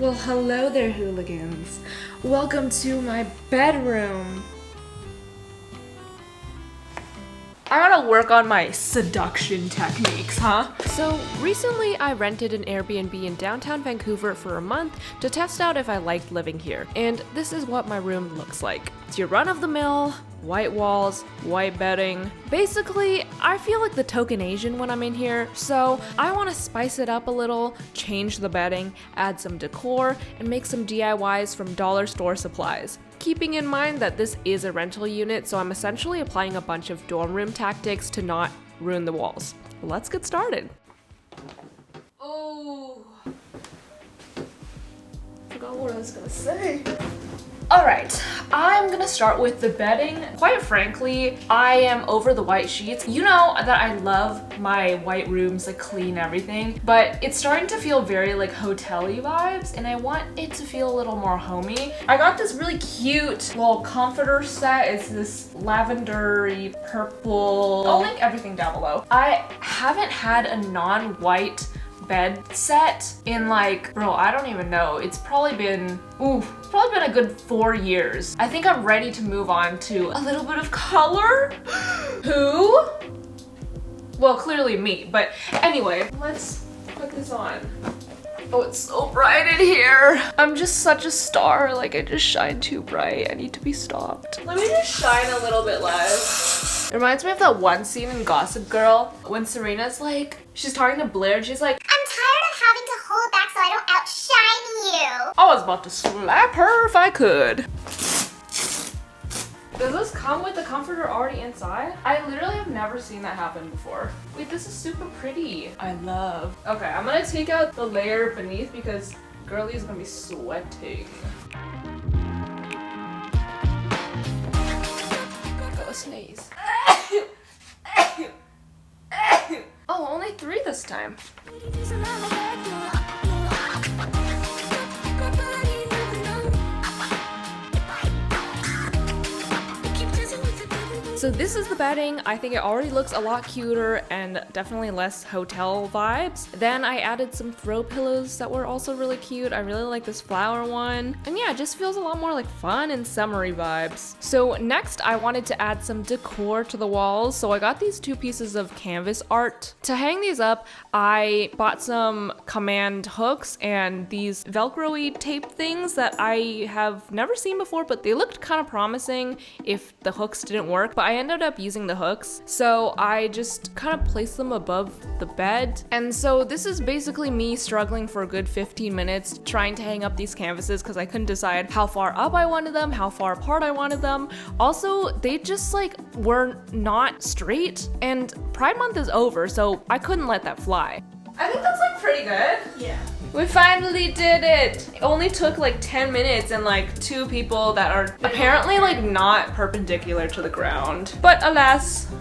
Well, hello there, hooligans. Welcome to my bedroom. I gotta work on my seduction techniques, huh? So recently I rented an Airbnb in downtown Vancouver for a month to test out if I liked living here. And this is what my room looks like. It's your run-of-the-mill, white walls, white bedding. Basically, I feel like the token Asian when I'm in here, so I want to spice it up a little, change the bedding, add some decor, and make some DIYs from dollar store supplies. Keeping in mind that this is a rental unit, so I'm essentially applying a bunch of dorm room tactics to not ruin the walls. Let's get started. Oh, forgot what I was gonna say. Alright, I'm gonna start with the bedding. Quite frankly, I am over the white sheets. You know that I love my white rooms, like clean everything, but it's starting to feel very like hotel-y vibes, and I want it to feel a little more homey. I got this really cute little comforter set. It's this lavender-y purple. I'll link everything down below. I haven't had a non-white bed set in like, bro, I don't even know. It's probably been a good 4 years. I think I'm ready to move on to a little bit of color. Who? Well, clearly me, but anyway, let's put this on. Oh, it's so bright in here. I'm just such a star. Like, I just shine too bright. I need to be stopped. Let me just shine a little bit less. It reminds me of that one scene in Gossip Girl when Serena's like, she's talking to Blair and she's like, I'm tired of having to hold back so I don't outshine you. I was about to slap her if I could. Does this come with the comforter already inside? I literally have never seen that happen before. Wait, this is super pretty. I love. Okay, I'm gonna take out the layer beneath because girly is gonna be sweating. Go sneeze. Oh, only 3 this time. So this is the bedding. I think it already looks a lot cuter and definitely less hotel vibes. Then I added some throw pillows that were also really cute. I really like this flower one. And yeah, it just feels a lot more like fun and summery vibes. So next I wanted to add some decor to the walls. So I got these 2 pieces of canvas art. To hang these up, I bought some command hooks and these Velcro-y tape things that I have never seen before, but they looked kind of promising if the hooks didn't work. But I ended up using the hooks, so I just kind of placed them above the bed. And so this is basically me struggling for a good 15 minutes trying to hang up these canvases because I couldn't decide how far up I wanted them, how far apart I wanted them. Also, they just like were not straight, and Pride Month is over, so I couldn't let that fly. I think that's like pretty good. Yeah. We finally did it! It only took like 10 minutes and like 2 people that are apparently like not perpendicular to the ground. But alas,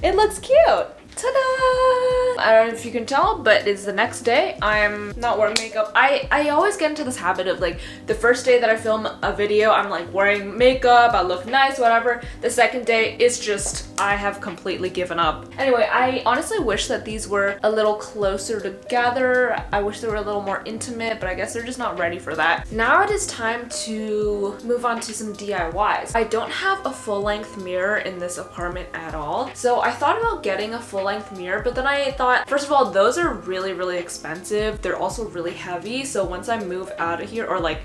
it looks cute! Ta-da! I don't know if you can tell, but it's the next day. I'm not wearing makeup. I always get into this habit of like, the first day that I film a video, I'm like wearing makeup, I look nice, whatever. The second day, it's just, I have completely given up. Anyway, I honestly wish that these were a little closer together. I wish they were a little more intimate, but I guess they're just not ready for that. Now it is time to move on to some DIYs. I don't have a full-length mirror in this apartment at all, so I thought about getting a full-length mirror, but then I thought, first of all, those are really, really expensive. They're also really heavy, so once I move out of here, or like,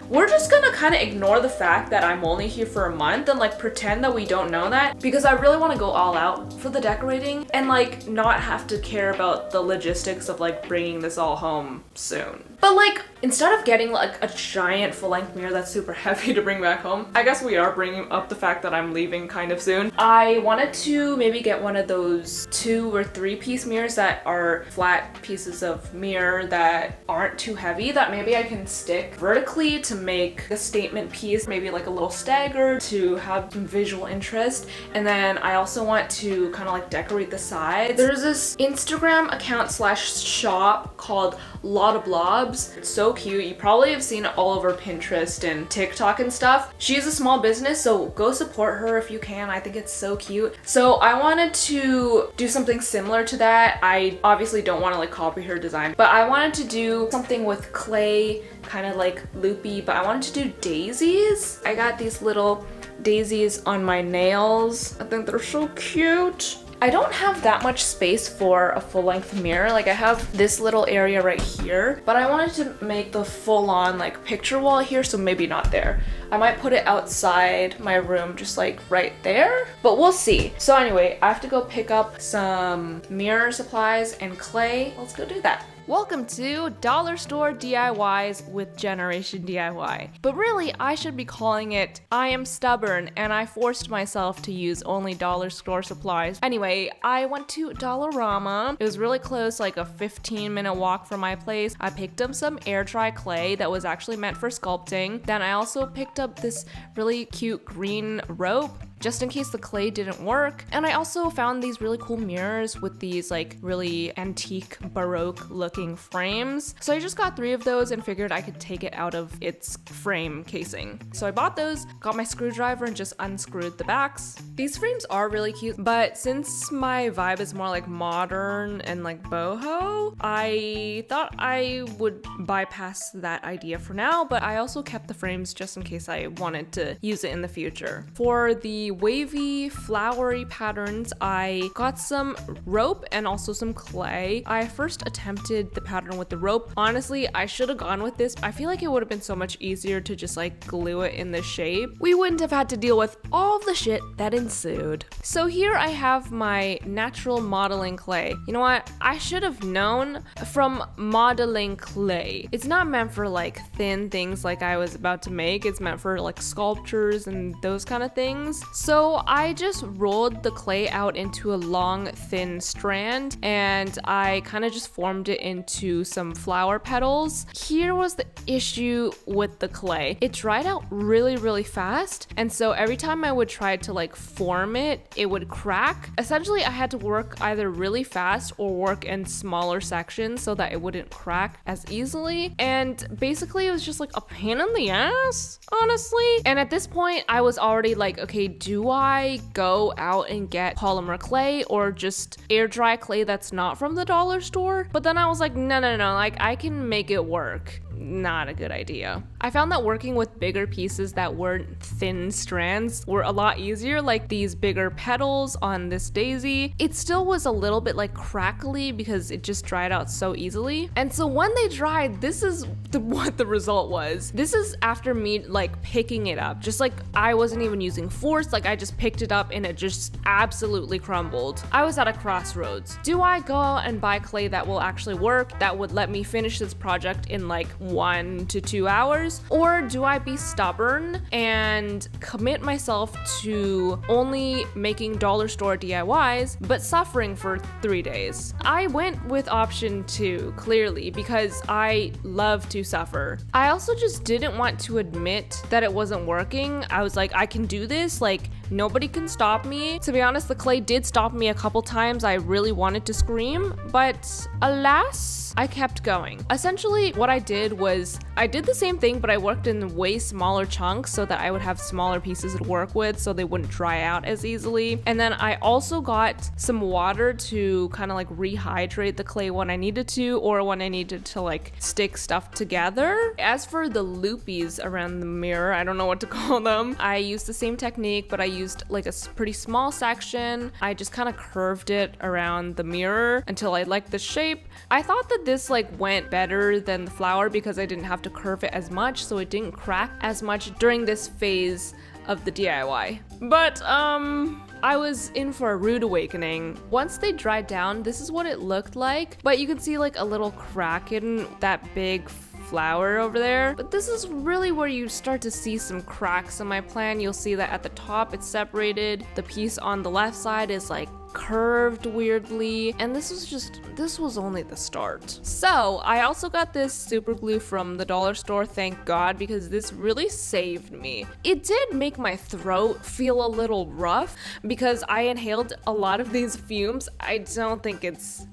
we're just gonna kind of ignore the fact that I'm only here for a month and like pretend that we don't know that, because I really want to go all out for the decorating and like not have to care about the logistics of like bringing this all home soon. But like, instead of getting like a giant full-length mirror that's super heavy to bring back home, I guess we are bringing up the fact that I'm leaving kind of soon. I wanted to maybe get one of those 2 or 3 piece mirrors that are flat pieces of mirror that aren't too heavy, that maybe I can stick vertically to to make a statement piece, maybe like a little stagger to have some visual interest. And then I also want to kind of like decorate the sides. There's this Instagram account slash shop called Lotta Blobs. It's so cute. You probably have seen it all over Pinterest and TikTok and stuff. She's a small business, so go support her if you can. I think it's so cute. So I wanted to do something similar to that. I obviously don't want to like copy her design, but I wanted to do something with clay, kind of like loopy, but I wanted to do daisies. I got these little daisies on my nails. I think they're so cute. I don't have that much space for a full-length mirror. Like I have this little area right here, but I wanted to make the full-on like picture wall here, so maybe not there. I might put it outside my room, just like right there, but we'll see. So anyway, I have to go pick up some mirror supplies and clay. Let's go do that. Welcome to Dollar Store DIYs with Generation DIY. But really, I should be calling it I Am Stubborn and I Forced Myself to Use Only Dollar Store Supplies. Anyway, I went to Dollarama. It was really close, like a 15-minute walk from my place. I picked up some air dry clay that was actually meant for sculpting. Then I also picked up this really cute green rope just in case the clay didn't work. And I also found these really cool mirrors with these like really antique Baroque looking frames. So I just got 3 of those and figured I could take it out of its frame casing. So I bought those, got my screwdriver and just unscrewed the backs. These frames are really cute, but since my vibe is more like modern and like boho, I thought I would bypass that idea for now, but I also kept the frames just in case I wanted to use it in the future. For the wavy flowery patterns, I got some rope and also some clay. I first attempted the pattern with the rope. Honestly, I should have gone with this. I feel like it would have been so much easier to just like glue it in the shape. We wouldn't have had to deal with all the shit that ensued. So here I have my natural modeling clay. You know what? I should have known from modeling clay. It's not meant for like thin things like I was about to make. It's meant for like sculptures and those kind of things. So I just rolled the clay out into a long, thin strand and I kind of just formed it into some flower petals. Here was the issue with the clay. It dried out really, really fast. And so every time I would try to like form it, it would crack. Essentially, I had to work either really fast or work in smaller sections so that it wouldn't crack as easily. And basically, it was just like a pain in the ass, honestly. And at this point, I was already like, okay, do I go out and get polymer clay or just air dry clay that's not from the dollar store? But then I was like, no, like I can make it work. Not a good idea. I found that working with bigger pieces that weren't thin strands were a lot easier, like these bigger petals on this daisy. It still was a little bit like crackly because it just dried out so easily. And so when they dried, this is what the result was. This is after me like picking it up. Just like I wasn't even using force, like I just picked it up and it just absolutely crumbled. I was at a crossroads. Do I go out and buy clay that will actually work, that would let me finish this project in like 1 to 2 hours? Or do I be stubborn and commit myself to only making dollar store DIYs, but suffering for 3 days? I went with option 2, clearly, because I love to suffer. I also just didn't want to admit that it wasn't working. I was like, I can do this, like nobody can stop me. To be honest, the clay did stop me a couple times. I really wanted to scream, but alas, I kept going. Essentially, what I did was I did the same thing, but I worked in way smaller chunks so that I would have smaller pieces to work with so they wouldn't dry out as easily. And then I also got some water to kind of like rehydrate the clay when I needed to, or when I needed to like stick stuff together. As for the loopies around the mirror, I don't know what to call them. I used the same technique, but I used like a pretty small section. I just kind of curved it around the mirror until I liked the shape. I thought that this like went better than the flower because I didn't have to curve it as much, so it didn't crack as much during this phase of the DIY. But I was in for a rude awakening. Once they dried down, this is what it looked like, but you can see like a little crack in that big flower over there. But this is really where you start to see some cracks in my plan. You'll see that at the top it's separated. The piece on the left side is like curved weirdly, and this was only the start. So I also got this super glue from the dollar store, thank God, because this really saved me. It did make my throat feel a little rough because I inhaled a lot of these fumes. I don't think it's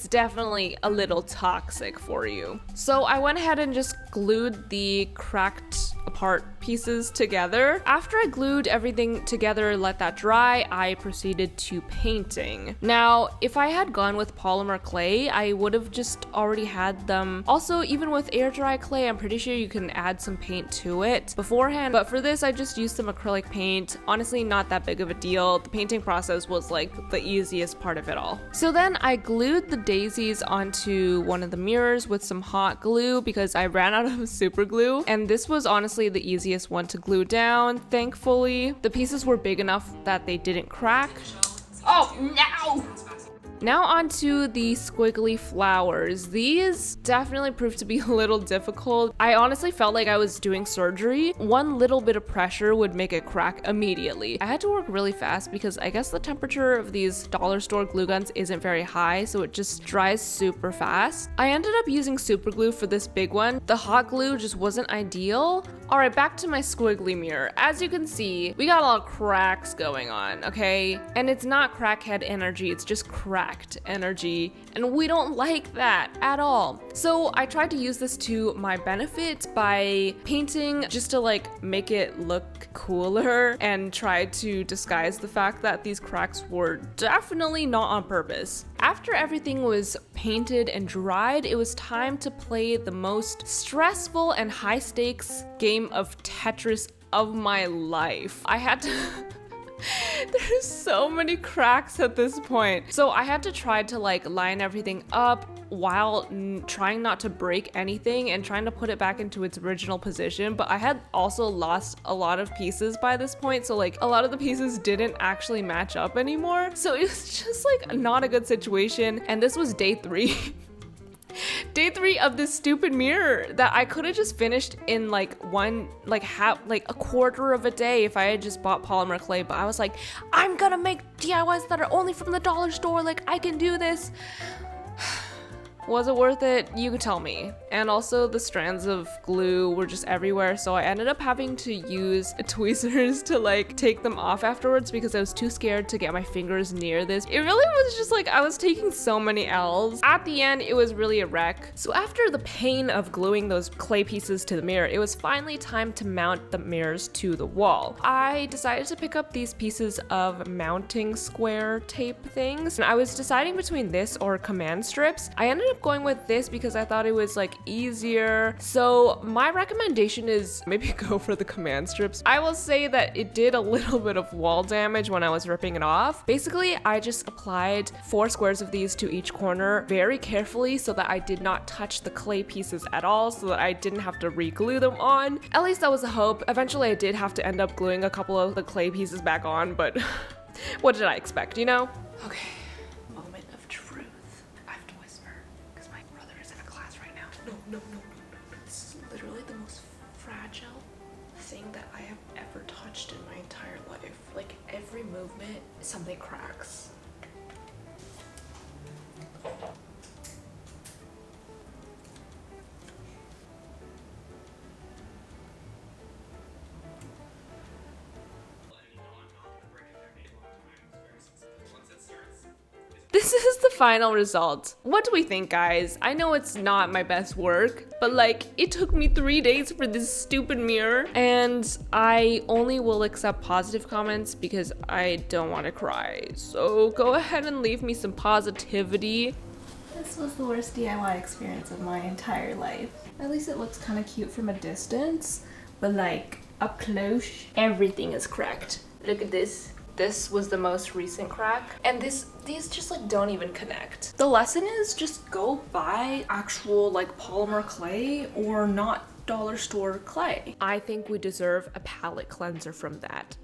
definitely a little toxic for you. So I went ahead and just glued the cracked apart pieces together. After I glued everything together, let that dry, I proceeded to painting. Now, if I had gone with polymer clay, I would have just already had them. Also, even with air dry clay, I'm pretty sure you can add some paint to it beforehand, but for this, I just used some acrylic paint. Honestly, not that big of a deal. The painting process was like the easiest part of it all. So then I glued the daisies onto one of the mirrors with some hot glue because I ran out of super glue, and this was honestly the easiest one to glue down. Thankfully, the pieces were big enough that they didn't crack. Oh no! Now onto the squiggly flowers. These definitely proved to be a little difficult. I honestly felt like I was doing surgery. One little bit of pressure would make it crack immediately. I had to work really fast because I guess the temperature of these dollar store glue guns isn't very high, so it just dries super fast. I ended up using super glue for this big one. The hot glue just wasn't ideal. All right, back to my squiggly mirror. As you can see, we got a lot of cracks going on, okay? And it's not crackhead energy, it's just cracked energy, and we don't like that at all. So I tried to use this to my benefit by painting just to like make it look cooler and try to disguise the fact that these cracks were definitely not on purpose. After everything was painted and dried, it was time to play the most stressful and high stakes game of Tetris of my life. I had to there's so many cracks at this point. So I had to try to like line everything up while trying not to break anything and trying to put it back into its original position. But I had also lost a lot of pieces by this point. So like a lot of the pieces didn't actually match up anymore. So it was just like not a good situation. And this was day 3. Day 3 of this stupid mirror that I could have just finished in like a quarter of a day if I had just bought polymer clay, but I was like, I'm gonna make DIYs that are only from the dollar store, like I can do this. Was it worth it? You could tell me. And also the strands of glue were just everywhere, so I ended up having to use tweezers to like take them off afterwards because I was too scared to get my fingers near this. It really was just like I was taking so many L's. At the end, it was really a wreck. So after the pain of gluing those clay pieces to the mirror, it was finally time to mount the mirrors to the wall. I decided to pick up these pieces of mounting square tape things, and I was deciding between this or command strips. I ended up going with this because I thought it was like easier. So my recommendation is maybe go for the command strips. I will say that it did a little bit of wall damage when I was ripping it off. Basically, I just applied 4 squares of these to each corner very carefully so that I did not touch the clay pieces at all, so that I didn't have to re-glue them on. At least that was a hope. Eventually I did have to end up gluing a couple of the clay pieces back on, but what did I expect, you know? Okay. No. This is literally the most fragile thing that I have ever touched in my entire life. Like every movement, something cracks. This is the final result. What do we think, guys? I know it's not my best work, but like it took me 3 days for this stupid mirror, and I only will accept positive comments because I don't want to cry. So go ahead and leave me some positivity. This was the worst DIY experience of my entire life. At least it looks kind of cute from a distance, but like up close, everything is cracked. Look at this. This was the most recent crack, and these just like don't even connect. The lesson is just go buy actual like polymer clay or not dollar store clay. I think we deserve a palette cleanser from that.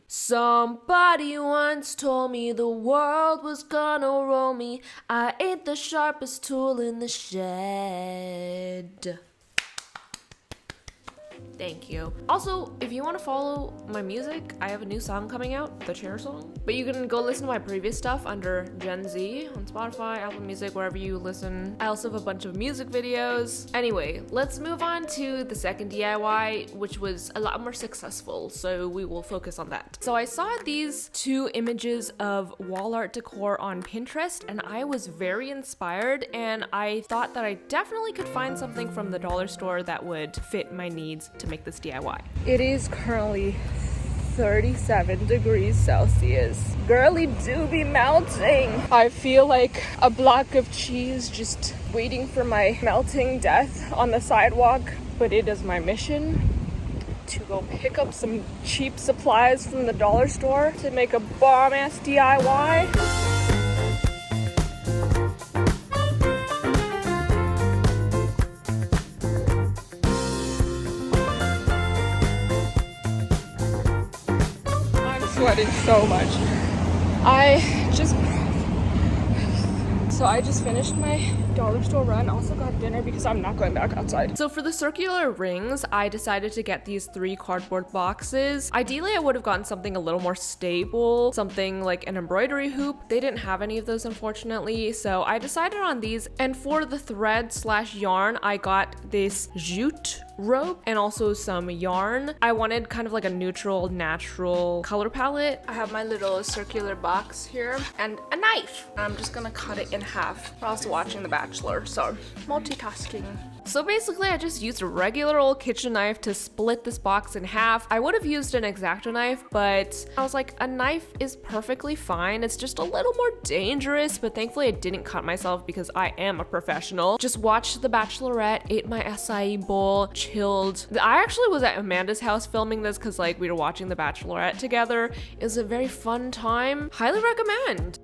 Somebody once told me the world was gonna roll me. I ain't the sharpest tool in the shed. Thank you. Also, if you want to follow my music, I have a new song coming out, the chair song. But you can go listen to my previous stuff under Gen Z on Spotify, Apple Music, wherever you listen. I also have a bunch of music videos. Anyway, let's move on to the second DIY, which was a lot more successful, so we will focus on that. So I saw these two images of wall art decor on Pinterest, and I was very inspired, and I thought that I definitely could find something from the dollar store that would fit my needs to make this DIY. It is currently 37 degrees Celsius. Girly do be melting. I feel like a block of cheese just waiting for my melting death on the sidewalk, but it is my mission to go pick up some cheap supplies from the dollar store to make a bomb-ass DIY. Sweating so much. I just finished my dollar store run. Also got dinner because I'm not going back outside. So for the circular rings, I decided to get these 3 cardboard boxes. Ideally, I would have gotten something a little more stable, something like an embroidery hoop. They didn't have any of those, unfortunately, so I decided on these. And for the thread / yarn, I got this jute rope and also some yarn. I wanted kind of like a neutral, natural color palette. I have my little circular box here and a knife. I'm just gonna cut it in half. We're also watching The Bachelor, so multitasking. So basically, I just used a regular old kitchen knife to split this box in half. I would have used an X-Acto knife, but I was like, a knife is perfectly fine. It's just a little more dangerous, but thankfully I didn't cut myself because I am a professional. Just watched The Bachelorette, ate my acai bowl, chilled. I actually was at Amanda's house filming this because like we were watching The Bachelorette together. It was a very fun time. Highly recommend.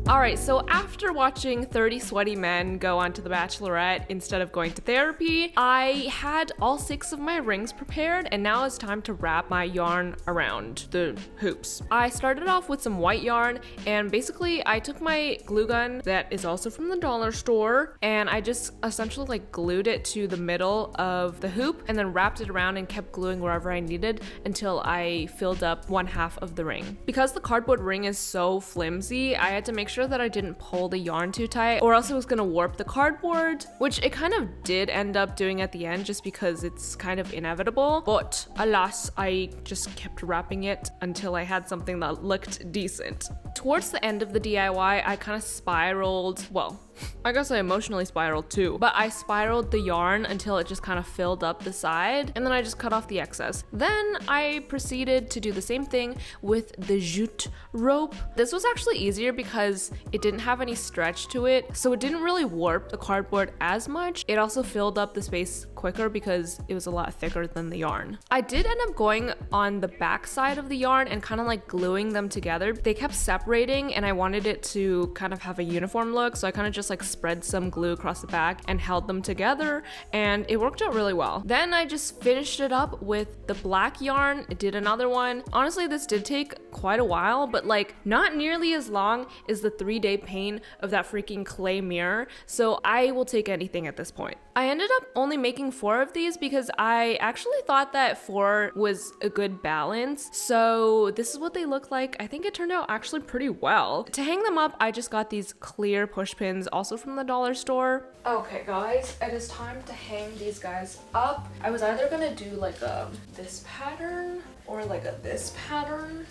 Alright, so after watching 30 sweaty men go on to The Bachelorette instead of going to therapy, I had all 6 of my rings prepared, and now it's time to wrap my yarn around the hoops. I started off with some white yarn, and basically I took my glue gun that is also from the dollar store, and I just essentially like glued it to the middle of the hoop and then wrapped it around and kept gluing wherever I needed until I filled up 1/2 of the ring. Because the cardboard ring is so flimsy, I had to make sure that I didn't pull the yarn too tight or else it was gonna warp the cardboard, which it kind of did end up doing at the end just because it's kind of inevitable. But alas, I just kept wrapping it until I had something that looked decent. Towards the end of the DIY, I kind of spiraled, well, I guess I emotionally spiraled too, but I spiraled the yarn until it just kind of filled up the side, and then I just cut off the excess. Then I proceeded to do the same thing with the jute rope. This was actually easier because it didn't have any stretch to it, so it didn't really warp the cardboard as much. It also filled up the space quicker because it was a lot thicker than the yarn. I did end up going on the back side of the yarn and kind of like gluing them together. They kept separating and I wanted it to kind of have a uniform look, so I kind of just like spread some glue across the back and held them together, and it worked out really well. Then I just finished it up with the black yarn. I did another one. Honestly, this did take quite a while, but like not nearly as long as the 3-day pain of that freaking clay mirror, so I will take anything at this point. I ended up only making 4 of these because I actually thought that 4 was a good balance, so this is what they look like. I think it turned out actually pretty well. To hang them up, I just got these clear push pins, also from the dollar store. Okay guys, it is time to hang these guys up. I was either gonna do like a this pattern or like a this pattern.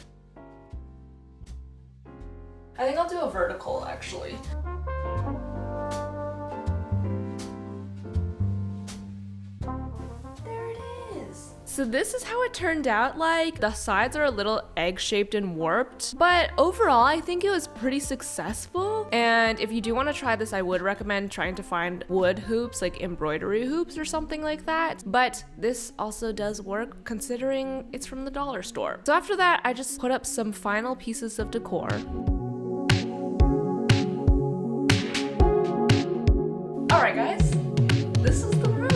I think I'll do a vertical actually. So this is how it turned out. Like, the sides are a little egg-shaped and warped, but overall I think it was pretty successful. And if you do want to try this, I would recommend trying to find wood hoops, like embroidery hoops or something like that. But this also does work considering it's from the dollar store. So after that, I just put up some final pieces of decor. Alright guys, this is the room.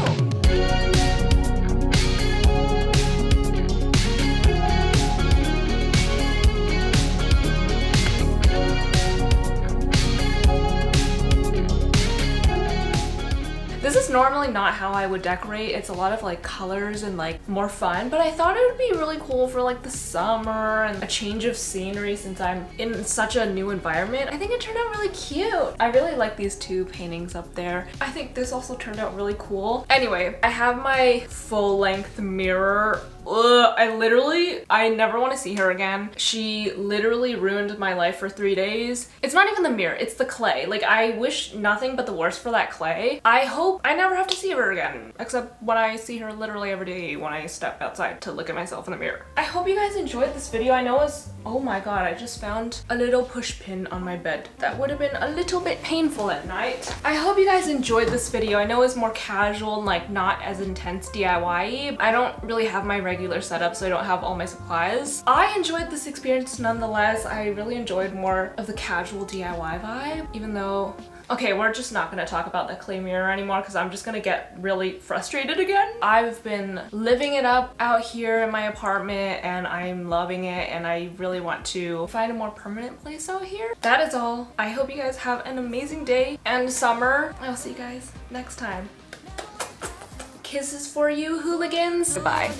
normally not how I would decorate. It's a lot of like colors and like more fun, but I thought it would be really cool for like the summer and a change of scenery since I'm in such a new environment. I think it turned out really cute. I really like these two paintings up there. I think this also turned out really cool. Anyway, I have my full-length mirror. Ugh, I never want to see her again. She literally ruined my life for 3 days. It's not even the mirror, it's the clay. Like, I wish nothing but the worst for that clay. I hope I never have to see her again, except when I see her literally every day when I step outside to look at myself in the mirror. I hope you guys enjoyed this video. I know it's, oh my god, I just found a little push pin on my bed. That would have been a little bit painful at night. I hope you guys enjoyed this video. I know it's more casual and like not as intense DIY-y. I don't really have my regular setup, so I don't have all my supplies. I enjoyed this experience nonetheless. I really enjoyed more of the casual DIY vibe, even though, okay, we're just not gonna talk about the clay mirror anymore because I'm just gonna get really frustrated again. I've been living it up out here in my apartment and I'm loving it, and I really want to find a more permanent place out here. That is all. I hope you guys have an amazing day and summer. I'll see you guys next time. Kisses for you, hooligans. Goodbye.